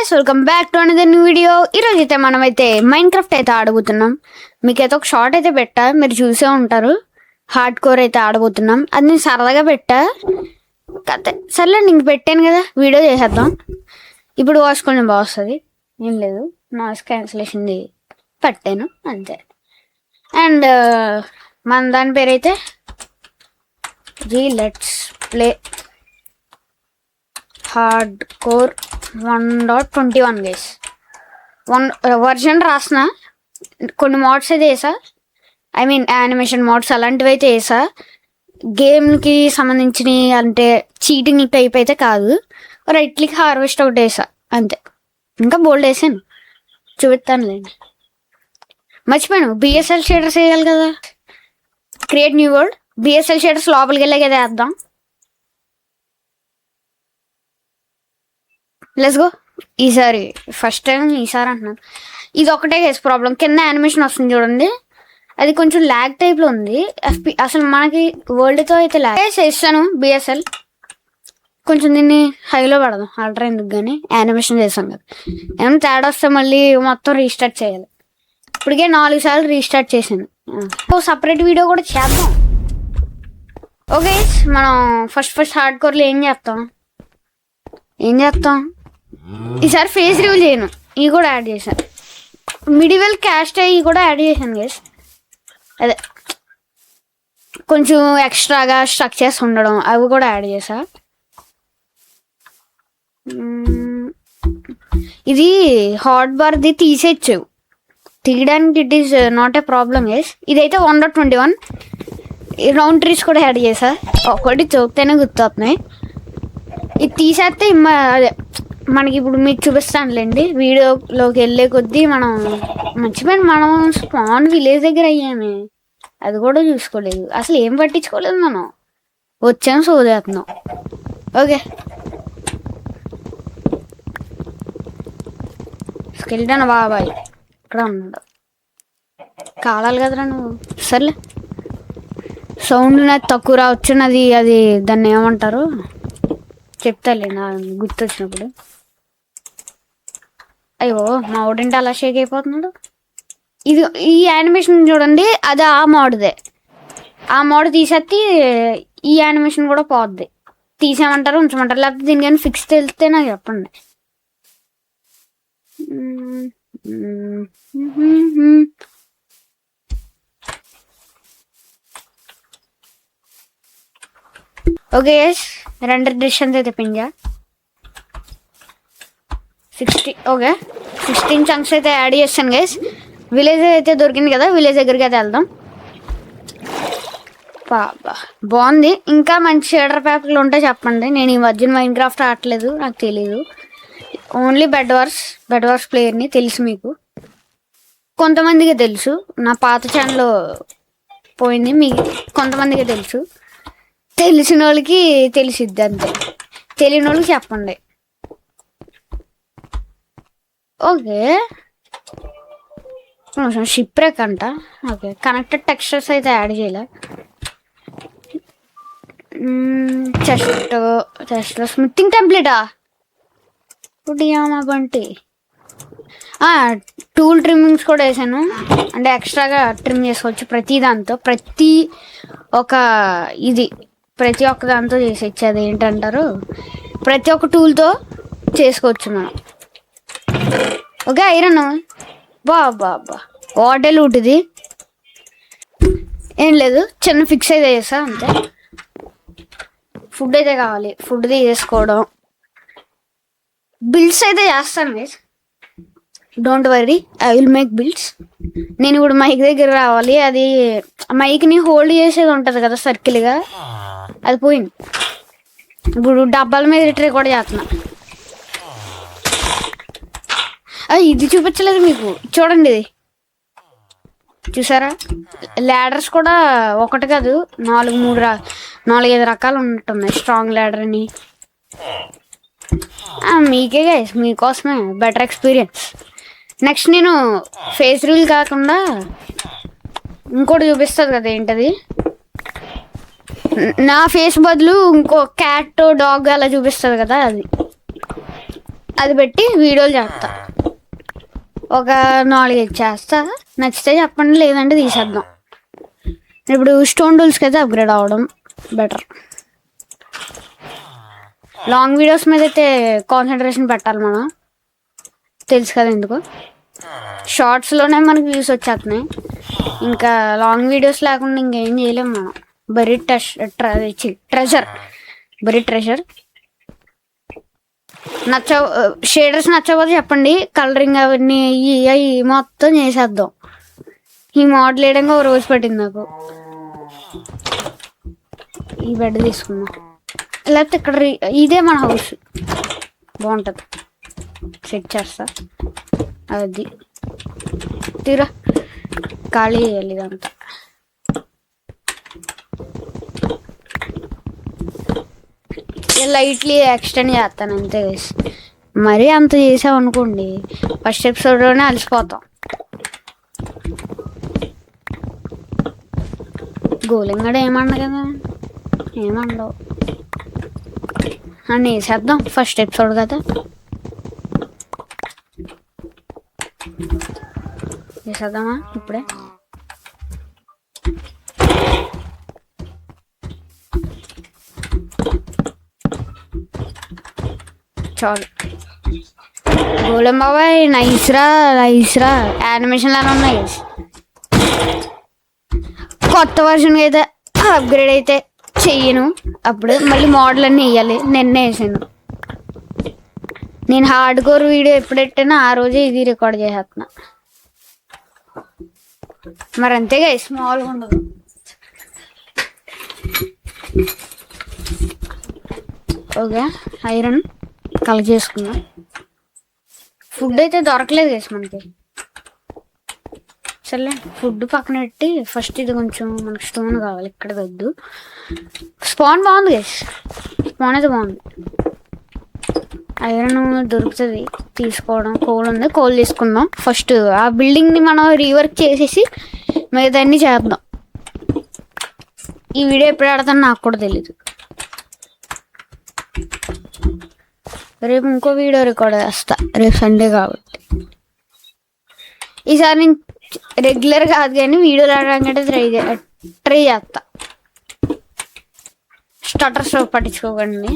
Guys, welcome back to another new video. ఈరోజు అయితే మనమైతే మైన్ క్రాఫ్ట్ అయితే ఆడబోతున్నాం. మీకైతే ఒక షార్ట్ అయితే పెట్టా, మీరు చూసే ఉంటారు. హార్డ్ కోర్ అయితే ఆడబోతున్నాం. అది నేను సరదాగా పెట్టా కథ. సర్లే, నీకు పెట్టాను కదా, వీడియో చేసేద్దాం. ఇప్పుడు వాయిస్ కొంచెం బాగా వస్తుంది, ఏం లేదు, నాయిస్ క్యాన్సిలేషన్ పెట్టాను అంతే. అండ్ మన దాని పేరు అయితే let's play hard core 1.21 guys. Version రాసిన కొన్ని మోడ్స్ అయితే వేసా, ఐ మీన్ యానిమేషన్ మోడ్స్ అలాంటివి అయితే వేసా. గేమ్కి సంబంధించినవి అంటే చీటింగ్ టైప్ అయితే కాదు. రైట్ క్లిక్ హార్వెస్ట్ ఒకటి వేసా అంతే. ఇంకా బోల్డ్ వేసాను, చూపిస్తానులేండి. మర్చిపోయాను, బిఎస్ఎల్ షేడర్స్ వేయాలి కదా. Create new world, BSL shaders లోపలికి వెళ్ళే కదా వేద్దాం. Let's go. ఈసారి ఫస్ట్ టైం ఈసారి అంటున్నాను. ఇది ఒకటే కేసు ప్రాబ్లం, కింద యానిమేషన్ వస్తుంది చూడండి, అది కొంచెం ల్యాగ్ టైప్లో ఉంది. అసలు మనకి వరల్డ్తో అయితే ల్యాగ్ చేస్తాను. బిఎస్ఎల్ కొంచెం దీన్ని హైలో పెడదాం, అల్ట్రా ఎందుకు కానీ యానిమేషన్ చేసాం కదా. ఏమైనా తేడా వస్తే మళ్ళీ మొత్తం రీస్టార్ట్ చేయాలి. ఇప్పటికే 4 సార్లు రీస్టార్ట్ చేశాను. సపరేట్ వీడియో కూడా చేద్దాం. ఓకే, మనం ఫస్ట్ హార్డ్ కోర్లో ఏం చేస్తాం ఈసారి ఫేస్ రివీల్ చేయను. ఇవి కూడా యాడ్ చేశాను. మిడివెల్ క్యాస్ట్ అయ్యి కూడా యాడ్ చేశాను గైస్. అదే కొంచెం ఎక్స్ట్రాగా స్ట్రక్చర్స్ ఉండడం అవి కూడా యాడ్ చేసా. ఇది హాట్ బార్ది తీసేయచ్చు, తీయడానికి it is not a problem guys. ఇదైతే 1.21 రౌండ్ ట్రీస్ కూడా యాడ్ చేసా. ఒకటి చూస్తేనే గుర్తొస్తున్నాయి. ఇది తీసేస్తే అదే మనకి ఇప్పుడు మీకు చూపిస్తానులేండి. వీడియోలోకి వెళ్ళే కొద్దీ మనం మనం స్పాన్ విలేజ్ దగ్గర అయ్యామే, అది కూడా చూసుకోలేదు. అసలు ఏం పట్టించుకోలేదు, మనం వచ్చాము సోదేస్తున్నాం. ఓకే, స్కెల్టన్ బాబాయ్ ఇక్కడ ఉన్నాడు, కాలాలి కదరా నువ్వు. సర్లే, సౌండ్ నాకు తక్కువ రావచ్చు, అది దాన్ని ఏమంటారు చెప్తాలే నా గుర్తొచ్చినప్పుడు. అయ్యో, మా ఓడింటి అలా షేక్ అయిపోతున్నాడు. ఇది ఈ యానిమేషన్ చూడండి, అది ఆ మోడ్దే. ఆ మోడ్ తీసేస్తే ఈ యానిమేషన్ కూడా పోద్ది. తీసేయమంటారు, ఉంచమంటారు, లేకపోతే దీనికైనా ఫిక్స్ తెలిస్తే నాకు చెప్పండి. ఓకే గైస్, 2 డిషన్స్ అయితే పింజా 60. ఓకే, 16 చంక్స్ అయితే యాడ్ చేస్తాను గైస్. విలేజ్ అయితే దొరికింది కదా, విలేజ్ దగ్గరికి అయితే వెళ్దాం. బాబా బాగుంది. ఇంకా మంచి షేడర్ ప్యాక్లు ఉంటే చెప్పండి. నేను ఈ మధ్యన మైన్ క్రాఫ్ట్ ఆడలేదు, నాకు తెలీదు. ఓన్లీ బెడ్ వార్స్ ప్లేయర్ని తెలుసు మీకు, కొంతమందికి తెలుసు. నా పాత ఛానల్లో పోయింది, మీకు కొంతమందికి తెలుసు. తెలిసిన వాళ్ళకి తెలిసిద్ది అంతే, తెలియని వాళ్ళకి చెప్పండి. ఓకే, షిప్ రేక్ అంట. ఓకే, కనెక్టెడ్ టెక్స్చర్స్ అయితే యాడ్ చేయలే. చెస్ట్లో స్మిత్తింగ్ టెంప్లెటా బంటి. టూల్ ట్రిమ్మింగ్స్ కూడా వేసాను, అంటే ఎక్స్ట్రాగా ట్రిమ్ చేసుకోవచ్చు ప్రతి దాంతో. ప్రతి ఒక్క దాంతో చేసేచ్చు. అది ఏంటంటారు, ప్రతి ఒక్క టూల్తో చేసుకోవచ్చు మనం. ఓకే, ఐరన్ బాబా వాటే లూట్. ఇది ఏం లేదు, చిన్న ఫిక్స్ అయితే చేస్తా అంతే. ఫుడ్ అయితే కావాలి, ఫుడ్ తీసుకోవడం. బిల్డ్స్ అయితే చేస్తాను guys, don't worry, I will make builds. నేను ఇప్పుడు మైక్ దగ్గర రావాలి. అది మైక్ని హోల్డ్ చేసేది ఉంటుంది కదా సర్కిల్గా, అది పోయింది. ఇప్పుడు డబ్బాల మీద రిట్రీ కూడా చేస్తున్నా. ఇది చూపించలేదు మీకు, చూడండి. ఇది చూసారా, ల్యాడర్స్ కూడా ఒకటి కాదు 4-5 రకాలు ఉన్నట్టున్నాయి. స్ట్రాంగ్ ల్యాడర్ అని. మీకే గైస్, మీకోసమే బెటర్ ఎక్స్పీరియన్స్. నెక్స్ట్ నేను ఫేస్ రీల్ కాకుండా ఇంకోటి చూపిస్తుంది కదా, ఏంటది, నా ఫేస్ బదులు ఇంకో క్యాట్ డాగ్ అలా చూపిస్తుంది కదా, అది అది పెట్టి వీడియోలు చేస్తా, ఒక 4-5 చేస్తా. నచ్చితే చెప్పండి, లేదంటే తీసేద్దాం. ఇప్పుడు స్టోన్ టూల్స్కి అయితే అప్గ్రేడ్ అవ్వడం బెటర్. లాంగ్ వీడియోస్ మీద అయితే కాన్సన్ట్రేషన్ పెట్టాలి మనం, తెలుసు కదా ఎందుకు. షార్ట్స్లోనే మనకి వ్యూస్ వచ్చేస్తున్నాయి, ఇంకా లాంగ్ వీడియోస్ లేకుండా ఇంకేం చేయలేము మనం. ట్రెజర్ షేడర్స్ నచ్చకపోతే చెప్పండి, కలరింగ్ అవన్నీ అవి మొత్తం చేసేద్దాం. ఈ మోడల్ వేయడంగా ఒక రోజు పట్టింది నాకు. ఈ బెడ్ తీసుకున్నా, లేకపోతే ఇక్కడ ఇదే మన హౌస్ బాగుంటుంది, సెట్ చేస్తా. అది తీరా ఖాళీ చేయాలి ఇదంతా. లైట్లీ ఎక్స్టెండ్ చేస్తాను అంతే. మరీ అంత చేసామనుకోండి ఫస్ట్ ఎపిసోడ్లోనే అలసిపోతాం. గోలింగ్ కూడా ఏమన్నా కదా, ఏమండవు అని వేసేద్దాం. ఫస్ట్ ఎపిసోడ్ కదా, వేసేద్దామా ఇప్పుడే. చాలు. గోళం బాబాయ్ నైస్రా యానిమేషన్ లాగా ఉన్నాయి. కొత్త వర్షన్ అయితే అప్గ్రేడ్ అయితే చెయ్యను, అప్పుడు మళ్ళీ మోడల్ అన్నీ వేయాలి. నిన్నే వేసాను నేను హార్డ్ కోర్ వీడియో ఎప్పుడు పెట్టానో ఆ రోజే ఇది రికార్డ్ చేసేస్తున్నా. మరి అంతేగా, స్మాల్గా ఉండదు. ఓకే, ఐరన్ కలెక్ట్ చేసుకుందాం. ఫుడ్ అయితే దొరకలేదు గైస్ మనకి. సర్లే ఫుడ్ పక్కన పెట్టి ఫస్ట్ ఇది కొంచెం మనకు స్టోన్ కావాలి, ఇక్కడ వద్దు. స్పాన్ బాగుంది గైస్, స్పాన్ అయితే బాగుంది. ఐరన్ దొరుకుతుంది, తీసుకోవడం. కోల్ ఉంది, కోల్ తీసుకుందాం. ఫస్ట్ ఆ బిల్డింగ్ని మనం రీవర్క్ చేసేసి మిగతా అన్నీ చేద్దాం. ఈ వీడియో ఎప్పుడు ఆడతాను నాకు కూడా తెలీదు. రేపు ఇంకో వీడియో రికార్డ్ చేస్తా, రేపు సండే కాబట్టి. ఈసారి నేను రెగ్యులర్ కాదు కానీ వీడియోలు ఆడడానికి ట్రై చేస్తా. స్టటర్స్ పట్టించుకోకండి,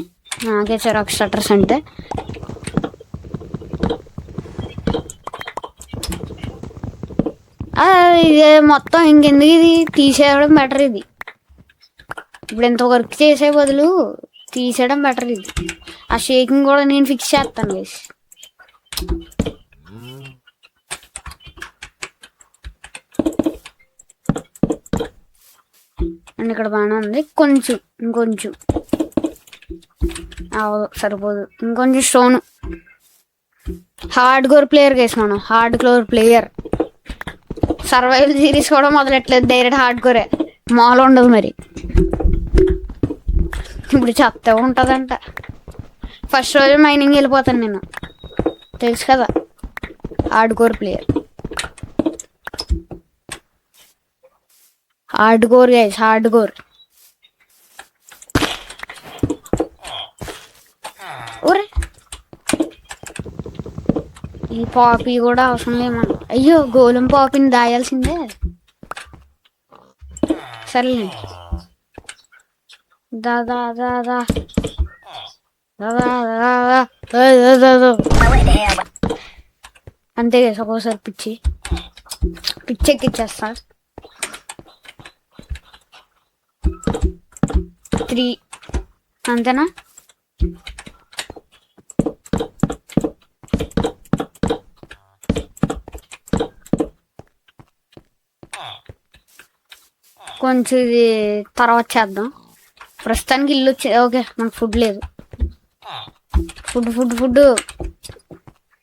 నాకే చిరాకు స్టటర్స్ అంటే. ఇది మొత్తం ఇంకెందుకు, ఇది తీసేయడం బెటర్. ఇది ఇప్పుడు ఎంత వర్క్ చేసే బదులు తీసేయడం బెటర్. ఇది ఆ షేకింగ్ కూడా నేను ఫిక్స్ చేస్తాను గైస్. అండ్ ఇక్కడ బాగానే ఉంది, ఇంకొంచెం సరిపోదు, ఇంకొంచెం stone. Hard core player guys మనం, hard core player. Survival series కూడా మొదలెట్లేదు, డైరెక్ట్ హార్డ్ కోరే, మాల్ ఉండదు. మరి ఇప్పుడు చెప్తా ఉంటుందంట. ఫస్ట్ రోజు మైనింగ్ వెళ్ళిపోతాను నేను, తెలుసు కదా, hard core player. Hard core guys, hard core. ఊరే ఈ పాపీ కూడా అవసరం లేమన్నా. అయ్యో గోళం పాపీని దాయాల్సిందే. సర్లే దాదా అంతే కదా, ఒక్కోసారి పిచ్చెక్కిచ్చేస్తా. 3 అంతేనా? కొంచెం ఇది తర్వాత చేద్దాం. ప్రస్తుతానికి ఇల్లు వచ్చే. ఓకే, మనకు ఫుడ్ లేదు. ఫుడ్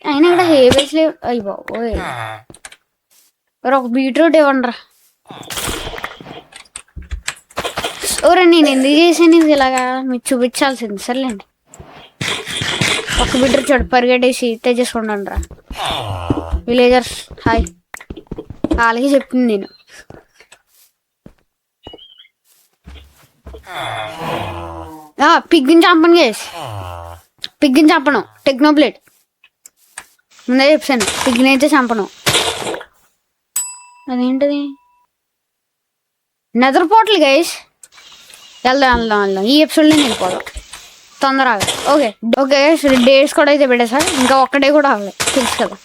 అయినా ఇక్కడ హేబేస్ లేవు. అయ్యి బాబోయ్, ఒక బీట్రూట్ ఇవ్వండి రా. ఓరే నేను ఎందుకు చేసాను ఇది ఇలాగా, మీకు చూపించాల్సింది. సర్లేండి, ఒక బీట్రూట్ చూడు పరిగెట్టేసి తెచ్చేసుకుంటాను రా. విలేజర్స్ హాయ్, వాళ్ళకి చెప్పింది నేను. పిగ్గిని చంపను గైస్, పిగ్గిని చంపను. టెక్నోబ్లేడ్ ముందే చెప్పాను పిగ్ని అయితే చంపను. అదేంటది నిద్రపోవట్లేదు గైస్. వెళ్దాం ఈ ఎపిసోడ్లో వెళ్ళిపోదాం తొందరగా. ఓకే డేస్ కూడా అయితే పెట్టేసా, ఇంకా ఒక్కడే కూడా అవ్వలేదు తెలుసు కదా.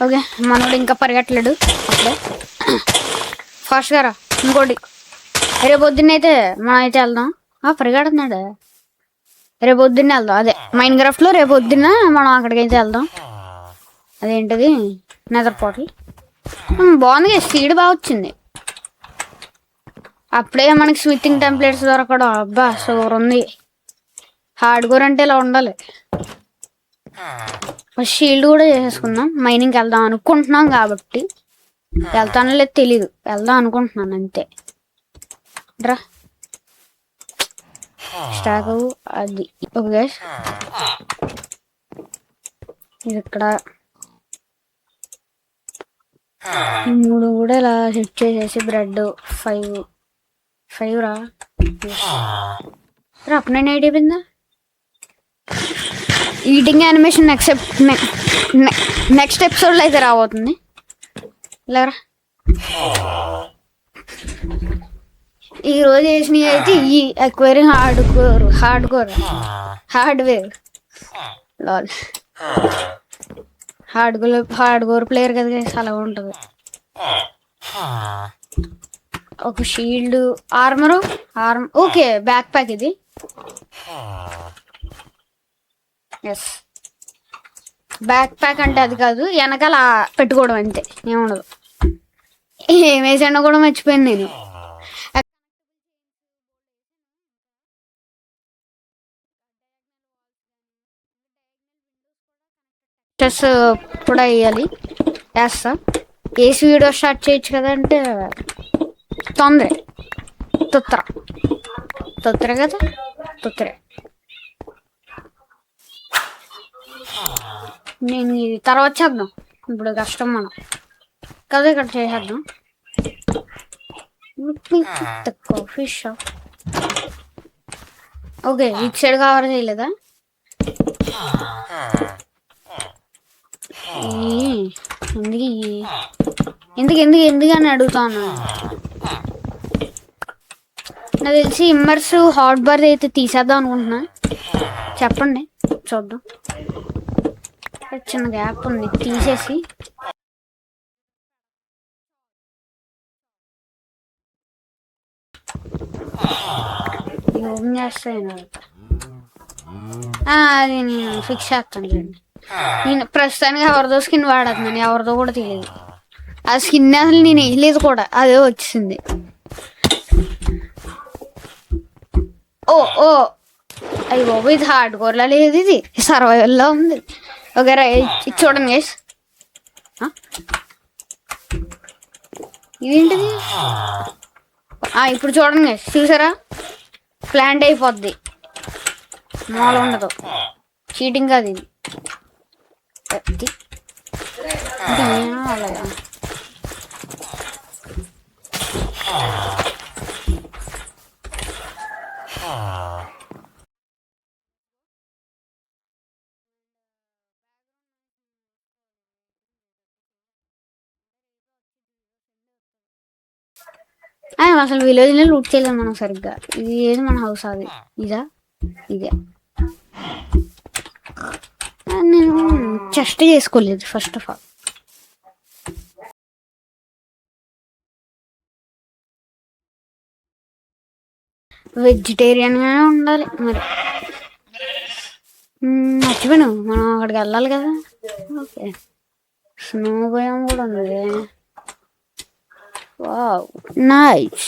ఓకే మనోడు ఇంకా పరిగెట్టలేడు అప్పుడే ఫాస్ట్గా రా. ఇంకోటి రేపు పొద్దున్న అయితే మనం అయితే వెళ్దాం. పరిగెడుతున్నాడు. రేపు పొద్దున్నే వెళ్దాం. అదే మైన్ క్రాఫ్ట్లో రేపు పొద్దున్న మనం అక్కడికైతే వెళ్దాం. అదేంటిది నెదర్ పోర్టల్. బాగుంది, స్పీడ్ బాగా వచ్చింది. అప్పుడే మనకి స్మితింగ్ టెంప్లెట్స్ దొరకడం అబ్బా సూపర్ ఉంది. హార్డ్ కోర్ అంటే ఇలా ఉండాలి. షీల్డ్ కూడా చేసేసుకుందాం. మైనింగ్కి వెళ్దాం అనుకుంటున్నాం కాబట్టి, వెళ్తానో లేదు తెలీదు, వెళ్దాం అనుకుంటున్నాను అంతే. రా స్టాక్ అది. ఓకే ఇది ఇక్కడ 3 కూడా ఇలా సెట్ చేసేసి బ్రెడ్ 5 రా అప్పుడు నేను అయిపోయిందా. ఈటింగ్ యానిమేషన్ నెక్స్ట్ ఎపిసోడ్లో అయితే రాబోతుంది. లేరా ఈరోజు వేసినవి అయితే ఈ ఎక్వైరింగ్ హార్డ్వేర్ లాల్ హార్డ్ కోర్ ప్లేయర్ కదా అలా ఉంటుంది. ఒక shield armour okay backpack ఇది. ఎస్ బ్యాక్ ప్యాక్ అంటే అది కాదు, వెనకాల పెట్టుకోవడం అంతే, ఏముండదు. ఏం వేసానో కూడా మర్చిపోయాను నేను. కూడా వేయాలి, వేస్తా. వేసి వీడియో స్టార్ట్ చేయొచ్చు కదా అంటే తొత్తర కదా తొత్తరే. నేను ఇది తర్వాత చేద్దాం, ఇప్పుడు కష్టం మనం కదా. ఇక్కడ చేసేద్దాం. కాఫీ షాప్ ఓకే ఇటు సైడ్ కవర్ చేయలేదా. ఎందుకు అని అడుగుతాను. నాకు తెలిసి ఇమ్మర్స్ హాట్ బార్ అయితే తీసేద్దాం అనుకుంటున్నా. చెప్పండి చూద్దాం. చిన్న గ్యాప్ ఉంది, తీసేసి ఓపెన్ చేస్తాను. అది నేను ఫిక్స్ చేస్తాను చూడండి. నేను ప్రస్తుతానికి ఎవరిదో స్కిన్ వాడుతున్నాను, ఎవరిదో కూడా తెలియదు. ఆ స్కిన్ అసలు నేను వేయలేదు కూడా, అదే వచ్చింది. ఓ అయ్యి బాబు ఇది హార్డ్ కోర్లా లేదు, ఇది సర్వైవల్లో ఉంది. ఓకే రా ఇది చూడండి గైస్. ఇదేంటిది ఇప్పుడు చూడండి గైస్, చూసారా ప్లాంట్ అయిపోద్ది, మాల్ ఉండదు. చీటింగ్ కాదు ఇది. అలాగా అసలు విలేజ్లో లూట్ చేయలేదు మనం సరిగ్గా. ఇది ఏది మన హౌస్, అది ఇదే నేను చెస్ట్ చేసుకోలేదు ఫస్ట్ ఆఫ్ ఆల్. వెజిటేరియన్గానే ఉండాలి మరి. మర్చిపోయాను మనం అక్కడికి వెళ్ళాలి కదా. ఓకే స్నో భయం కూడా ఉంది. Wow nice.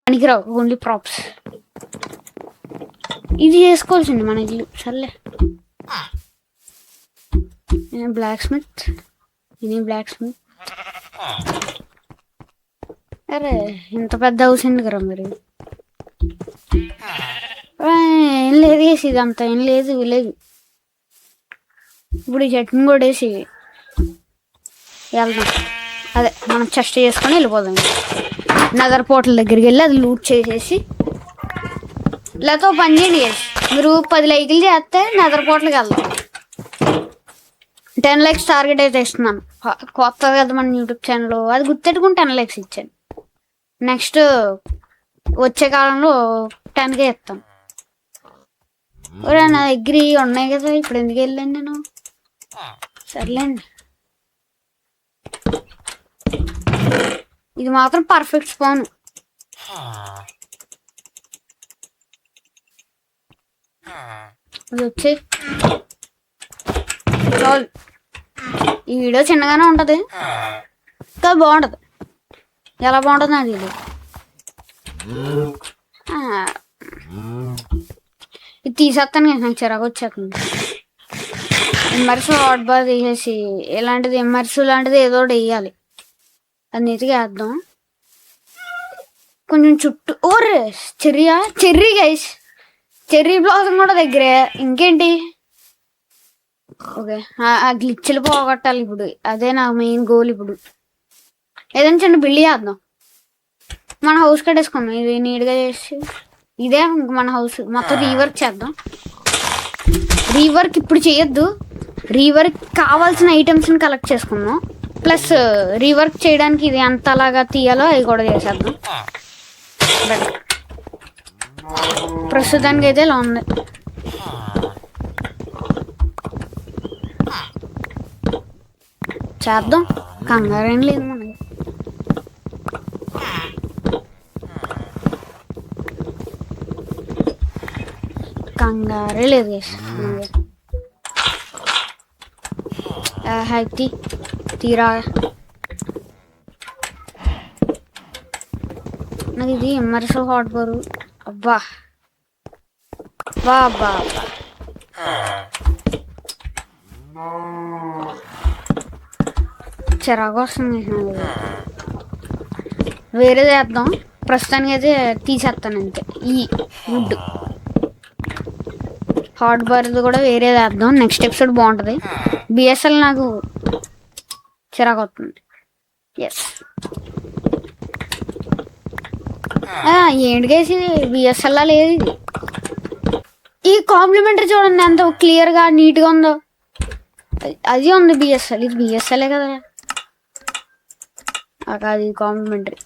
పనికిరావు, ఓన్లీ ప్రాప్స్. ఇది చేసుకోవాల్సింది మన ఇల్లు. సర్లే బ్లాక్ స్మిత్, ఇది బ్లాక్ స్మిత్. అరే ఇంత పెద్ద హౌస్ ఎందుకు రా మరి. ఏం లేదు వేసి ఇదంతా ఏం లేదు విలేజ్. ఇప్పుడు ఈ చట్నీ కూడా వేసి వెళ్దాం. అదే మనం చెస్ట్ చేసుకొని వెళ్ళిపోదాం. నగర్ పోర్టల్ దగ్గరికి వెళ్ళి అది లూట్ చేసేసి, లేకపోతే పని చేయండి గైస్, మీరు 10 లైకులు చేస్తే నగర్ పోర్టల్కి వెళ్దాం. 10 lakhs టార్గెట్ అయితే ఇస్తున్నాను. కొత్తది కదా మన యూట్యూబ్ ఛానల్, అది గుర్తెట్టుకుని 10 lakhs ఇచ్చాను. నెక్స్ట్ వచ్చే కాలంలో 10K ఇస్తాను. నా దగ్గర ఉన్నాయి కదా, ఇప్పుడు ఎందుకు వెళ్ళాను నేను? సర్లేండి, ఇది మాత్రం పర్ఫెక్ట్ స్పాన్. ఇది వచ్చే చాలు. ఈ వీడియో చిన్నగానే ఉంటుంది కానీ బాగుంటుంది. ఎలా బాగుంటుంది నాకు తెలియదు. ఇది తీసేస్తాను కదా, నాకు చిరాకు వచ్చేస్తుంది. ఎమ్మర్స్ హాట్ బార్ తీసేసి ఇలాంటిది ఎమ్మర్స్ లాంటిది ఏదో ఒకటి వేయాలి. అది నీట్గా వేద్దాం. కొంచెం చుట్టూ ఓరే చెర్రీ గైస్, చెర్రీ బ్లాసమ్ కూడా దగ్గరే. ఇంకేంటి? ఓకే, ఆ గ్లిచ్లు పోగొట్టాలి ఇప్పుడు. అదే నా మెయిన్ గోల్. ఇప్పుడు ఏదైనా చిన్న బిల్డ్ చేద్దాం. మన హౌస్ కట్టేసుకుందాం. ఇది నీట్గా చేసి ఇదే మన హౌస్ మొత్తం రీవర్క్ చేద్దాం. రీవర్క్ ఇప్పుడు చేయొద్దు, రీవర్క్ కావాల్సిన ఐటమ్స్ని కలెక్ట్ చేసుకుందాం. ప్లస్ రీవర్క్ చేయడానికి ఇది ఎంతలాగా తీయాలో అవి కూడా చేసేద్దాం. ప్రస్తుతానికి అయితే ఇలా ఉంది. చేద్దాం, కంగారేం లేదు మనకి. కంగారే లేదు. హ్యాపీ తీరా నాకు ఇది ఎమ్మర్స్ హాట్ బరు. అబ్బా అబ్బా చిరాకు వస్తుంది. వేరే చేద్దాం. ప్రస్తుతానికి అయితే తీసేస్తాను అంతే. ఈ వుడ్ హాట్ బార్ది కూడా వేరే చేద్దాం. నెక్స్ట్ ఎపిసోడ్ బాగుంటుంది. బిఎస్ఎల్ నాకు చిరాకు వస్తుంది. ఎస్ ఏంటి కేసి బిఎస్ఎల్ లేదు. ఇది ఈ కాంప్లిమెంటరీ చూడండి ఎంత క్లియర్గా నీట్గా ఉందో. అది ఉంది బిఎస్ఎల్. ఇది బిఎస్ఎల్ఏ కదా. అది కాంప్లిమెంటరీ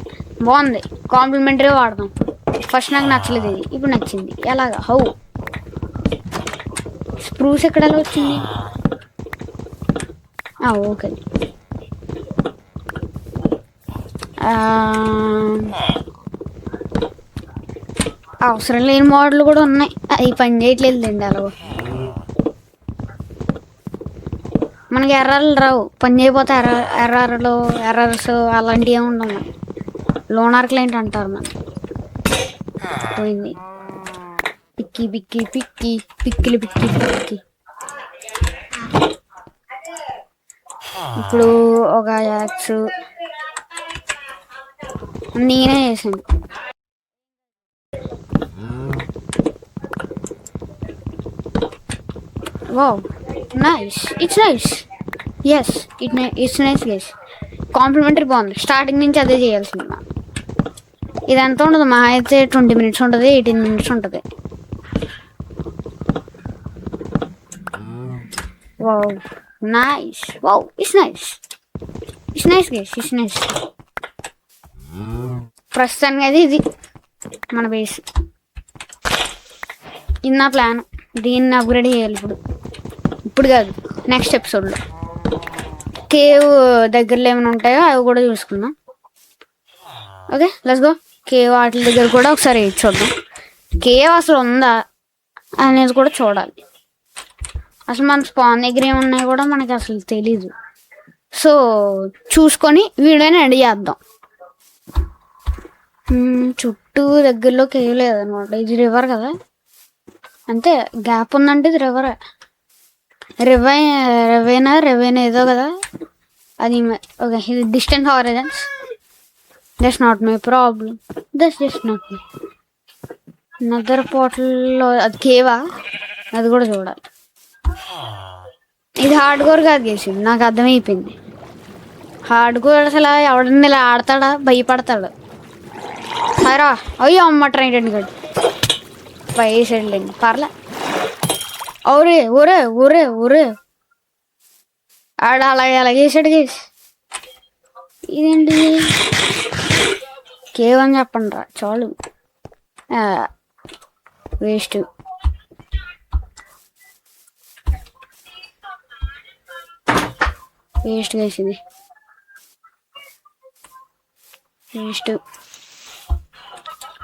బాగుంది. కాంప్లిమెంటరీ వాడదాం. ఫస్ట్ నాకు నచ్చలేదు, ఇది ఇప్పుడు నచ్చింది. ఎలాగా? హౌ స్ప్రూస్ ఎక్కడ ఎలా వచ్చింది? ఓకే, అవసరం లేని మోడల్ కూడా ఉన్నాయి. అవి పని చేయట్లేదులేండి. అలాగో మనకి ఎర్రర్లు రావు, పని చేయకపోతే ఎర్రర్స్ అలాంటివి ఏమి ఉండవు. లోనార్ క్లయింట్ అంటారు. నాకు పోయింది. పిక్కి పిక్కి పిక్కి పిక్కిలి పిక్కి పిక్కి. ఇప్పుడు ఒక యాక్స్ నేనే చేసాను. Wow, nice. It's nice. Yes, it's nice guys. Complimentary బాగుంది. స్టార్టింగ్ నుంచి అదే చేయాల్సింది. ఇదంతా ఉండదు, మా అయితే 20 minutes ఉంటుంది, 18 minutes ఉంటుంది. Wow, nice. Wow, it's nice. It's nice guys, it's nice. ప్రస్తుతానికి అది ఇది మన బేస్. ఇది నా ప్లాన్. దీన్ని అప్గ్రేడ్ చేయాలి ఇప్పుడు కాదు, నెక్స్ట్ ఎపిసోడ్లో. కేవ్ దగ్గరలో ఏమైనా ఉంటాయో అవి కూడా చూసుకుందాం. Okay, let's go. కేవ్ వాటి దగ్గర కూడా ఒకసారి చూద్దాం. కేవ్ అసలు ఉందా అనేది కూడా చూడాలి. అసలు మన స్పాన్ దగ్గర ఏమున్నాయి కూడా మనకి అసలు తెలీదు. సో చూసుకొని వీడియోని ఎండ్ చేద్దాం. చుట్టూ దగ్గరలో కేవ్ లేదనమాట. ఇది రివర్ కదా, అంతే. గ్యాప్ ఉందంటే ఇది రివరే. రెవేనా ఏదో కదా అది. ఓకే, ఇది distant horizons. That's not my problem. That's just not my. నదర్ పోర్టల్లో అది కేవా, అది కూడా చూడాలి. ఇది హార్డ్ కోర్ కాదు చేసింది, నాకు అర్థమైపోయింది. హార్డ్ కోర్ అసలు ఎవడన్నా ఇలా ఆడతాడా? భయపడతాడు. సరా అయ్యో అమ్మ ట్రైన్ గడు వేసాడులేండి పర్లే. ఒరే ఒరే ఒరే ఒరే ఆడ అలాగే వేసాడు గేస్. ఇదేంటి కేవని చెప్పండి రా చాలు. వేస్ట్. వేస్ట్ వేసింది. Waste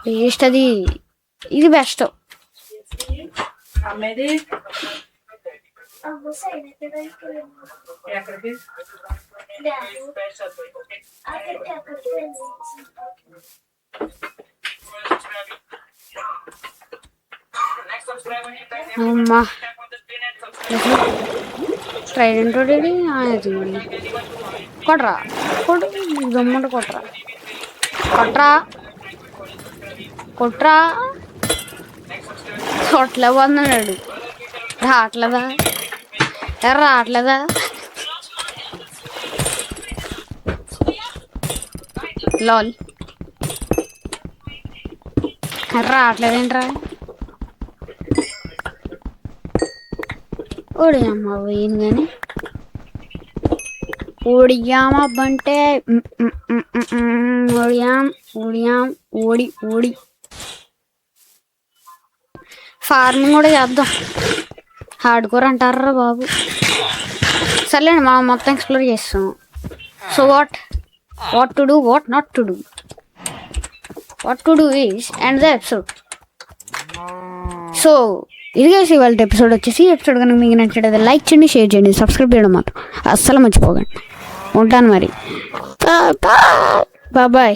waste. అది ఇది బెస్ట్. అమ్మా ట్రైడెంట్ కొట్రా కొట్టు గమ్మంట కొట్రా కొట్రా కొట్రా. కొట్లే పోతున్నాడు. రావట్లేదా రావట్లేదా. లాల్ రావట్లేదేంట్రా. ఓడియమ్మ పోయింది కానీ ఓడియామబ్బంటే ఓడియాం ఓడియాం ఓడి ఓడి. ఫార్మింగ్ కూడా చేద్దాం. హార్డ్ కోర్ అంటారా బాబు. సర్లేండి మనం మొత్తం ఎక్స్ప్లోర్ చేస్తాం. So what to do what not to do. What to do is end the episode. So ఇది చేసి ఇవాళ ఎపిసోడ్ వచ్చేసి. ఎపిసోడ్ కనుక మీకు నచ్చినట్లయితే లైక్ చేయండి, షేర్ చేయండి, సబ్స్క్రైబ్ చేయడం మాత్రం అస్సలు మర్చిపోకండి. ఉంటాను మరి. బాయ్.